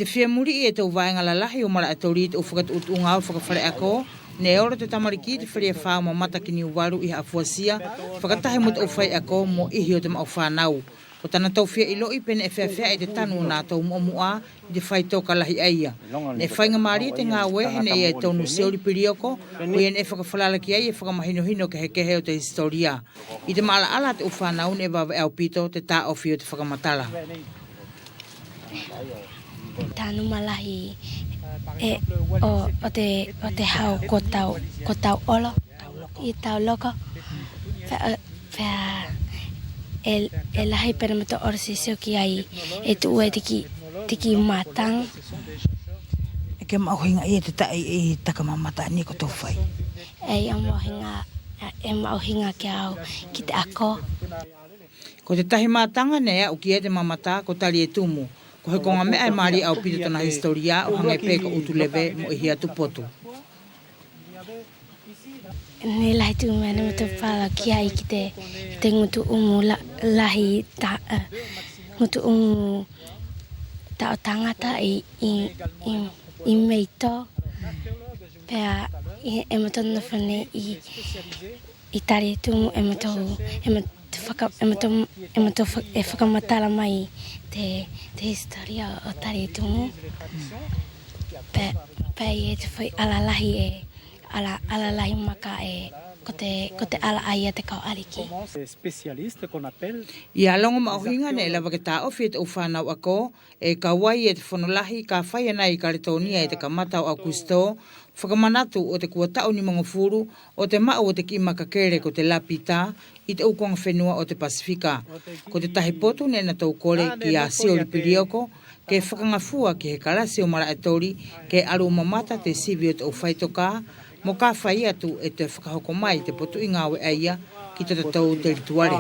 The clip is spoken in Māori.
te whia muri e tau vaenga lalahi o mara atori te uwhakat utunga o whakawhare ako, ne ora te tamariki te whiria whao ma mata ki ni uwaru i haafuasia, whakatahe mut o whai ako mo ihi o te mao whanau. O tana tau whia ilo i pene e whiawhia e te tanu nā tau mua i te whai toka lahi aia. Ne whainga maari te ngā wehe ne e tonu seori pirioko, o ien e whakawhalalaki ai e whakamahinohino ke hekehe o te historia. I te maala ala te uwhanau ne wawe au pito te tā ofi o te whakamatala. Tanu malahi o te hau ko tau olo i tau loko e lahi pera mato orsi ki ai e tu ue tiki matang e ke mauhinga i te tai i takamamata ni ko tau whai e mauhinga ki au ki te ako ko te tahi matanga ne au ki e te mamata ko tali e tumu. Ko he konga mea e maari au pito tana historia o hanga e peka utu leve mo ihi atu potu. Ne lahi tu mea ne mato pala ki ai ki te ngutu umu lahi ngutu umu ta o tangata i meito. Pea e mato nafane i tari tumu e mato whakamatala mai te historia o tari tumu. Pe e te whai alalahi alalahi maka ko te ala aia te kau ariki. Ia longo mauhinga ne lawa ke tā ofi e te uwhanau ako, e kawai e te whanolahi ka whai ana i Karetonia e te kamata o Augusto, whakamanatu o te kuatao ni mga furu, o te mao o te ki makakere ko te lapita, i te ukonga whenua o te Pasifika. Ko te tahi potu ne na tau kore ki a Seori Pirioko, ke whakangafua ki he karasi o mara atori, ke aru mamata te sivi o te uwhaitoka, mo ka whai atu e te whakahoko mai te potu i ngāwe aia ki te tau te rituare.